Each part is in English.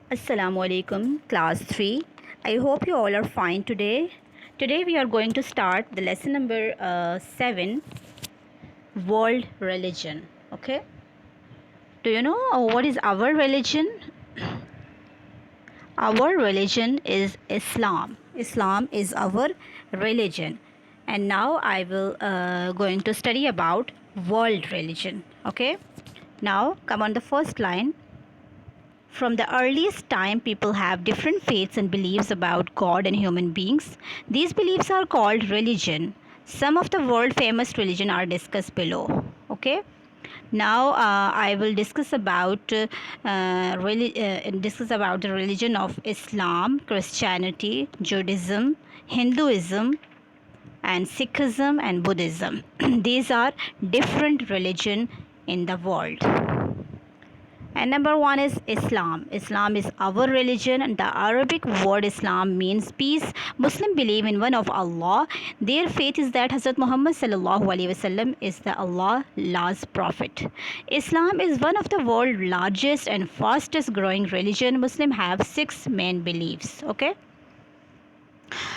Assalamu alaikum, class 3. I hope you all are fine today. Today we are going to start the lesson number 7, world religion. Okay? Do you know what is our religion? Our religion is Islam. Islam is our religion. And now I will going to study about world religion. Okay? Now come on the first line. From the earliest time, people have different faiths and beliefs about God and human beings. These beliefs are called religion. Some of the world famous religion are discussed below. Okay. Now I will discuss about the religion of Islam, Christianity, Judaism, Hinduism, and Sikhism and Buddhism. These are different religion in the world. And number one is Islam. Islam is our religion, and the Arabic word Islam means peace. Muslims believe in one of Allah. Their faith is that Hazrat Muhammad sallallahu alaihi wasallam is the Allah's prophet. Islam is one of the world's largest and fastest growing religion. Muslims have 6 main beliefs. Okay.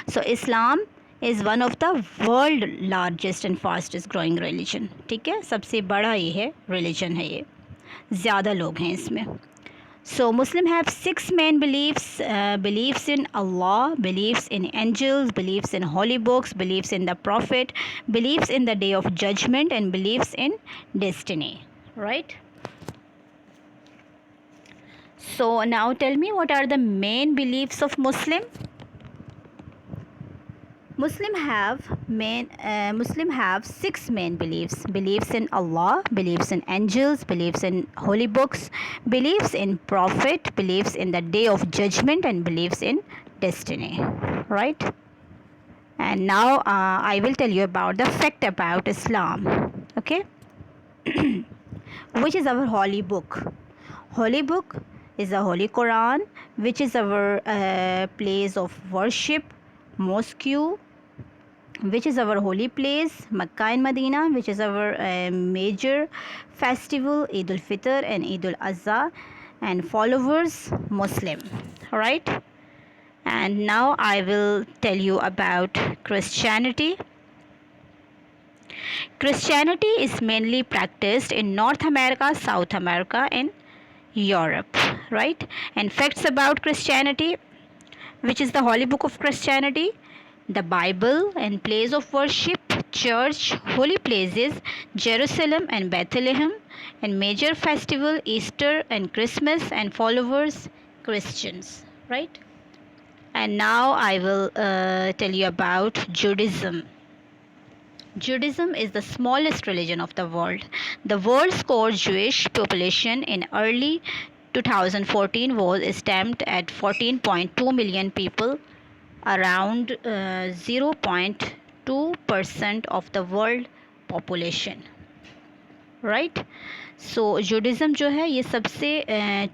So Islam is one of the world largest and fastest growing religion. ठीक है, सबसे बड़ा ये है religion है ये, ज़्यादा लोग हैं इसमें. So Muslim have 6 main beliefs. Beliefs in Allah, beliefs in angels, beliefs in holy books, beliefs in the prophet, beliefs in the day of judgment, and beliefs in destiny. Right? So now tell me, what are the main beliefs of Muslim? Muslim have 6 main beliefs. Beliefs in Allah, beliefs in angels, beliefs in holy books, beliefs in prophet, beliefs in the day of judgment, and beliefs in destiny. Right? And now I will tell you about the fact about Islam. Okay? Which is our holy book? Holy book is the Holy Quran, which is our place of worship, mosque, which is our holy place, Makkah and Medina, which is our major festival, Eid al-Fitr and Eid al-Azha, and followers, Muslim. Right? And now I will tell you about Christianity. Christianity is mainly practiced in North America, South America, and Europe. Right? And facts about Christianity, which is the holy book of Christianity, the Bible and place of worship, church, holy places, Jerusalem and Bethlehem, and major festival, Easter and Christmas, and followers, Christians. Right? And now I will tell you about Judaism. Judaism is the smallest religion of the world. The world's core Jewish population in early 2014 was estimated at 14.2 million people, around 0.2% of the world population. Right? So Judaism जो है ये सबसे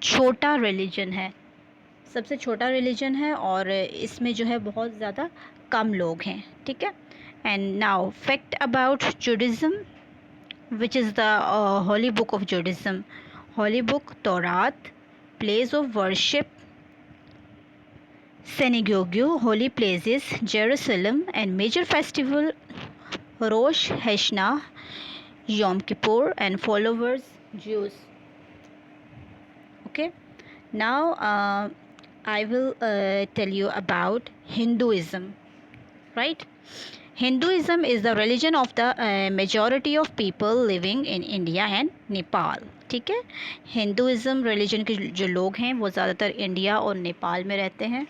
छोटा religion है, सबसे छोटा religion है, और इसमें जो है बहुत ज़्यादा कम लोग हैं. ठीक है. And now fact about Judaism, which is the holy book of Judaism. Holy book Torah, place of worship synagogue, holy places Jerusalem, and major festival Rosh Hashanah, Yom Kippur, and followers Jews. Okay. Now I will tell you about Hinduism. Right? Hinduism is the religion of the majority of people living in India and Nepal. ठीक है. Hinduism religion के जो लोग हैं वो ज़्यादातर India और नेपाल में रहते हैं.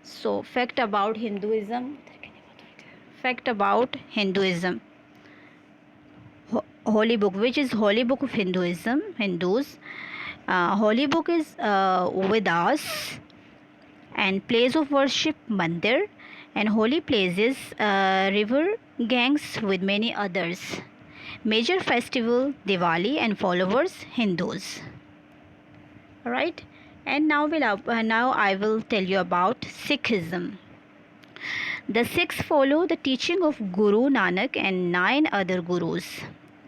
So fact about Hinduism. Fact about Hinduism. Holy book, which is holy book of Hinduism, Hindus. Holy book is Vedas, and place of worship Mandir, and holy places river gangs with many others. Major festival Diwali, and followers Hindus. Right? And now I will tell you about Sikhism. The Sikhs follow the teaching of Guru Nanak and 9 other gurus.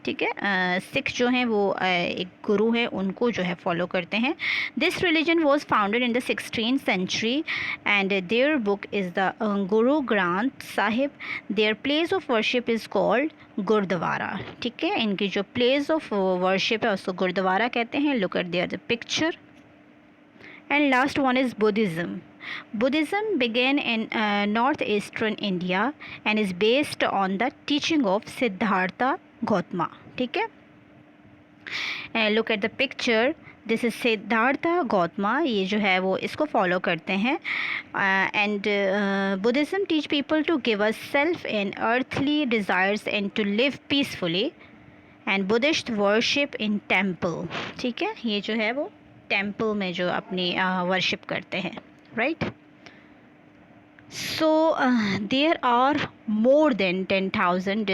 ठीक है। सिख जो हैं वो एक गुरु हैं, उनको जो है फॉलो करते हैं। This religion was founded in the 16th century and their book is the Guru Granth Sahib. Their place of worship is called gurdwara. ठीक है, इनकी जो प्लेस ऑफ वर्शिप है उसको गुरुद्वारा कहते हैं। Look at there the picture. And last one is Buddhism. Buddhism began in northeastern India and is based on the teaching of Siddhartha Gautama. ठीक है, look at the picture. This is Siddhartha Gautama, ये जो है वो इसको फॉलो करते हैं। And Buddhism teach people to give us self in earthly desires and to live peacefully. And Buddhist worship in temple. ठीक है, ये जो है वो टेम्पल में जो अपनी वर्शिप करते हैं, right. So there are more than 10,000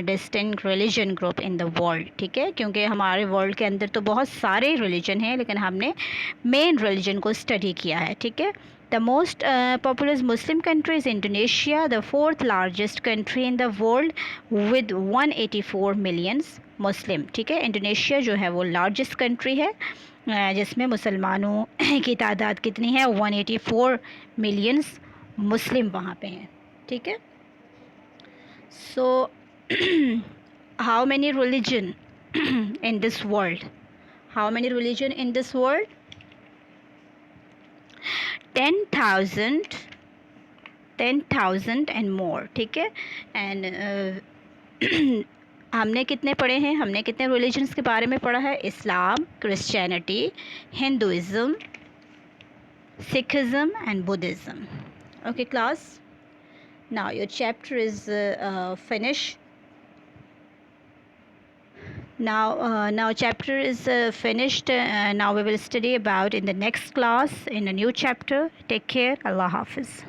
distinct religion group in the world. ठीक है, क्योंकि हमारे वर्ल्ड के अंदर तो बहुत सारे रिलीजन हैं, लेकिन हमने मेन रिलीजन को स्टडी किया है। ठीक है, the most popular Muslim country is Indonesia, the fourth largest country in the world with 184 millions Muslim. ठीक है, इंडोनेशिया जो है वो लार्जेस्ट कंट्री है जिसमें मुसलमानों की तादाद कितनी है, 184 मिलियंस मुस्लिम वहाँ पे हैं। ठीक है, so how many religion in this world, how many religion in this world? 10,000 and more. ठीक है, एंड हमने कितने पढ़े हैं, हमने कितने रिलीजन्स के बारे में पढ़ा है? Islam, Christianity, Hinduism, Sikhism and Buddhism. Okay class, now your chapter is finished. Now chapter is finished. Now we will study about in the next class in a new chapter. Take care. Allah Hafiz.